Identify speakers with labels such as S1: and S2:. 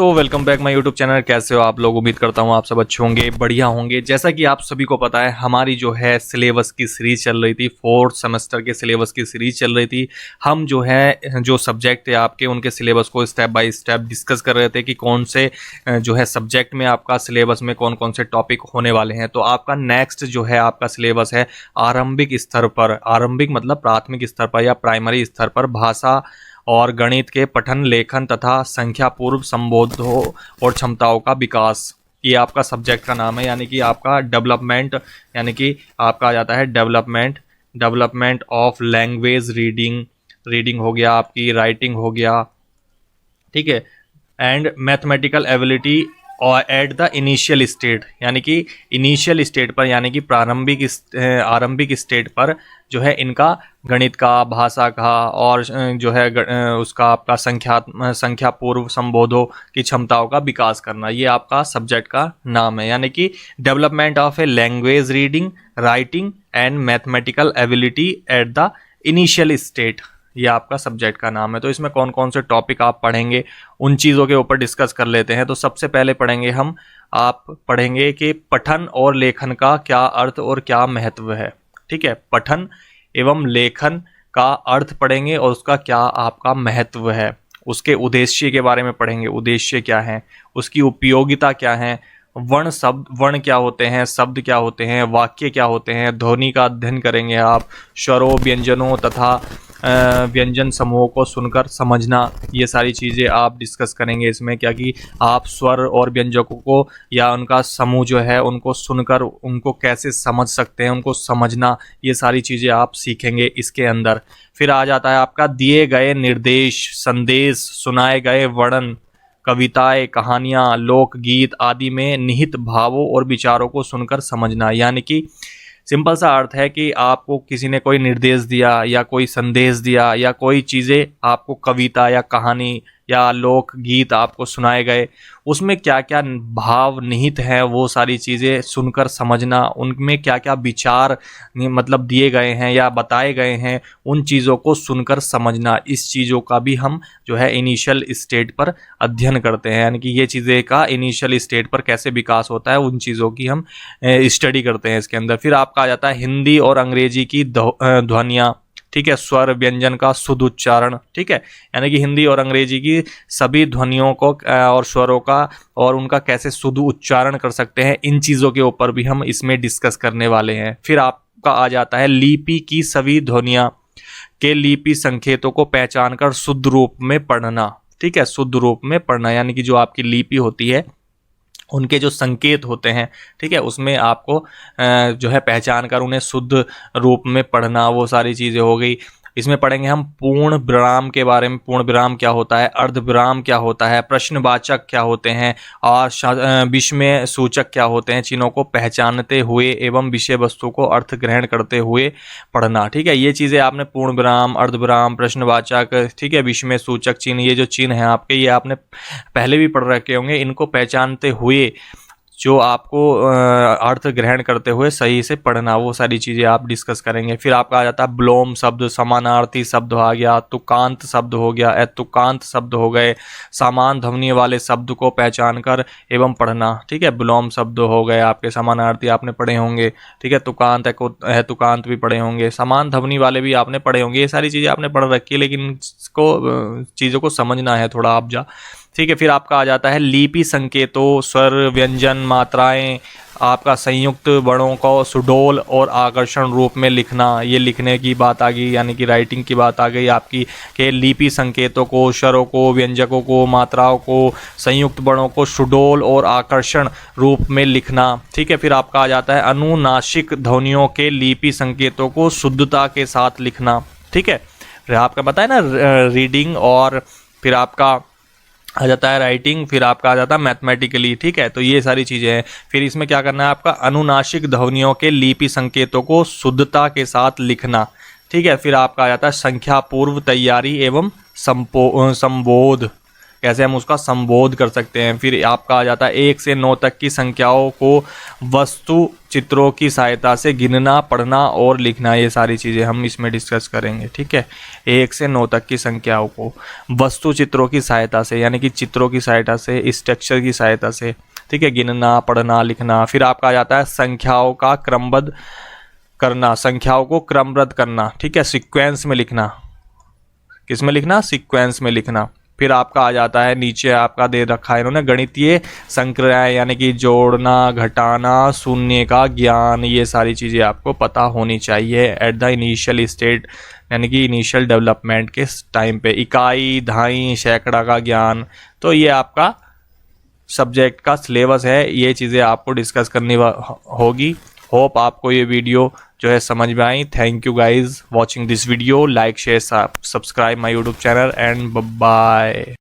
S1: तो welcome back my YouTube channel. कैसे हो आप लोग? उम्मीद करता हूँ आप सब अच्छे होंगे, बढ़िया होंगे। जैसा कि आप सभी को पता है, हमारी जो है सिलेबस की सीरीज चल रही थी, 4th सेमेस्टर के सिलेबस की सीरीज चल रही थी। हम जो सब्जेक्ट थे आपके, उनके सिलेबस को स्टेप बाय स्टेप डिस्कस कर रहे थे कि कौन से जो है सब्जेक्ट में आपका सिलेबस में कौन कौन से टॉपिक होने वाले हैं। तो आपका नेक्स्ट जो है आपका सिलेबस है आरंभिक स्तर पर, आरंभिक मतलब प्राथमिक स्तर पर या प्राइमरी स्तर पर भाषा और गणित के पठन, लेखन तथा संख्या पूर्व संबोधों और क्षमताओं का विकास। ये आपका सब्जेक्ट का नाम है, यानी कि आपका डेवलपमेंट, यानी कि आपका आ जाता है डेवलपमेंट ऑफ लैंग्वेज, रीडिंग हो गया, आपकी राइटिंग हो गया, ठीक है, एंड मैथमेटिकल एबिलिटी और एट द इनिशियल स्टेट, यानी कि इनिशियल स्टेट पर, यानी कि आरंभिक स्टेट पर जो है इनका गणित का, भाषा का और जो है उसका आपका संख्या पूर्व संबोधों की क्षमताओं का विकास करना। ये आपका सब्जेक्ट का नाम है, यानी कि development of a language, reading, writing and mathematical ability at the initial state. ये आपका सब्जेक्ट का नाम है। तो इसमें कौन कौन से टॉपिक आप पढ़ेंगे, उन चीज़ों के ऊपर डिस्कस कर लेते हैं। तो सबसे पहले आप पढ़ेंगे कि पठन और लेखन का क्या अर्थ और क्या महत्व है। ठीक है, पठन एवं लेखन का अर्थ पढ़ेंगे और उसका क्या आपका महत्व है। उसके उद्देश्य के बारे में पढ़ेंगे, उद्देश्य क्या है, उसकी उपयोगिता क्या है, वर्ण क्या होते हैं, शब्द क्या होते हैं, वाक्य क्या होते हैं, ध्वनि का अध्ययन करेंगे आप, स्वरों, व्यंजनों तथा व्यंजन समूहों को सुनकर समझना। ये सारी चीज़ें आप डिस्कस करेंगे इसमें, क्या कि आप स्वर और व्यंजकों को या उनका समूह जो है उनको सुनकर उनको कैसे समझ सकते हैं, उनको समझना, ये सारी चीज़ें आप सीखेंगे इसके अंदर। फिर आ जाता है आपका दिए गए निर्देश, संदेश, सुनाए गए वर्णन, कविताएं, कहानियाँ, लोकगीत आदि में निहित भावों और विचारों को सुनकर समझना। यानी कि सिंपल सा अर्थ है कि आपको किसी ने कोई निर्देश दिया या कोई संदेश दिया या कोई चीज़ें आपको, कविता या कहानी या लोकगीत आपको सुनाए गए, उसमें क्या क्या भाव निहित हैं, वो सारी चीज़ें सुनकर समझना। उनमें क्या क्या विचार मतलब दिए गए हैं या बताए गए हैं, उन चीज़ों को सुनकर समझना। इस चीज़ों का भी हम जो है इनिशियल स्टेट पर अध्ययन करते हैं, यानी कि ये चीज़ें का इनिशियल स्टेट पर कैसे विकास होता है, उन चीज़ों की हम स्टडी करते हैं इसके अंदर। फिर आपका आ जाता है हिंदी और अंग्रेजी की ध्वनियाँ, ठीक है, स्वर व्यंजन का शुद्ध उच्चारण, ठीक है, यानी कि हिंदी और अंग्रेजी की सभी ध्वनियों को और स्वरों का और उनका कैसे शुद्ध उच्चारण कर सकते हैं, इन चीज़ों के ऊपर भी हम इसमें डिस्कस करने वाले हैं। फिर आपका आ जाता है लिपि की सभी ध्वनियाँ के लिपि संकेतों को पहचान कर शुद्ध रूप में पढ़ना। ठीक है, शुद्ध रूप में पढ़ना, यानी कि जो आपकी लिपि होती है उनके जो संकेत होते हैं, ठीक है, उसमें आपको जो है पहचान कर उन्हें शुद्ध रूप में पढ़ना, वो सारी चीज़ें हो गई। इसमें पढ़ेंगे हम पूर्ण विराम के बारे में, पूर्ण विराम क्या होता है, अर्ध विराम क्या होता है, प्रश्नवाचक क्या होते हैं और विस्मय सूचक क्या होते हैं। चिन्हों को पहचानते हुए एवं विषय वस्तु को अर्थ ग्रहण करते हुए पढ़ना। ठीक है, ये चीज़ें आपने पूर्ण विराम, अर्ध विराम, प्रश्नवाचक, ठीक है, विस्मय सूचक चिन्ह, ये जो चिन्ह हैं आपके, ये आपने पहले भी पढ़ रखे होंगे। इनको पहचानते हुए जो आपको अर्थ ग्रहण करते हुए सही से पढ़ना, वो सारी चीज़ें आप डिस्कस करेंगे। फिर आपका आ जाता है विलोम शब्द, समानार्थी शब्द आ गया, तुकांत शब्द हो गया, अतुकांत शब्द हो गए, समान ध्वनि वाले शब्द को पहचान कर एवं पढ़ना। ठीक है, विलोम शब्द हो गए आपके, समानार्थी आपने पढ़े होंगे, ठीक है, तुकांत तुकांत भी पढ़े होंगे, समान ध्वनि वाले भी आपने पढ़े होंगे। ये सारी चीज़ें आपने पढ़ रखी है, लेकिन इसको चीज़ों को समझना है थोड़ा आप जा। ठीक है, फिर आपका आ जाता है लिपि संकेतों, स्वर, व्यंजन, मात्राएं, आपका संयुक्त वर्णों को सुडौल और आकर्षण रूप में लिखना। ये लिखने की बात आ गई, यानी कि राइटिंग की बात आ गई आपकी, के लिपि संकेतों को, स्वरों को, व्यंजकों को, मात्राओं को, संयुक्त वर्णों को सुडौल और आकर्षण रूप में लिखना। ठीक है, फिर आपका आ जाता है अनुनासिक ध्वनियों के लिपि संकेतों को शुद्धता के साथ लिखना। ठीक है, आपका पता है ना रीडिंग, और फिर आपका आ जाता है राइटिंग, फिर आपका आ जाता है मैथमेटिकली। ठीक है, तो ये सारी चीज़ें हैं। फिर इसमें क्या करना है आपका, अनुनासिक ध्वनियों के लिपि संकेतों को शुद्धता के साथ लिखना। ठीक है, फिर आपका आ जाता है संख्या पूर्व तैयारी एवं संबोध। कैसे हम उसका संबोध कर सकते हैं। फिर आपका आ जाता है 1 से 9 तक की संख्याओं को वस्तु चित्रों की सहायता से गिनना, पढ़ना और लिखना, ये सारी चीज़ें हम इसमें डिस्कस करेंगे। ठीक है, 1 से 9 तक की संख्याओं को वस्तु चित्रों की सहायता से, यानी कि चित्रों की सहायता से, स्ट्रक्चर की सहायता से, ठीक है, गिनना, पढ़ना, लिखना। फिर आपका आ जाता है संख्याओं का क्रमबद्ध करना, संख्याओं को क्रमबद्ध करना, ठीक है, सीक्वेंस में लिखना। किस में लिखना? सीक्वेंस में लिखना। फिर आपका आ जाता है, नीचे आपका दे रखा है इन्होंने, गणितीय संक्रियाएं, यानी कि जोड़ना, घटाना, शून्य का ज्ञान, ये सारी चीज़ें आपको पता होनी चाहिए एट द इनिशियल स्टेट, यानी कि इनिशियल डेवलपमेंट के टाइम पे। इकाई, दहाई, सैकड़ा का ज्ञान, तो ये आपका सब्जेक्ट का सिलेबस है, ये चीज़ें आपको डिस्कस करनी होगी। होप आपको ये वीडियो जो है समझ में आई। Thank you guys watching this video, like share subscribe my YouTube channel and bye.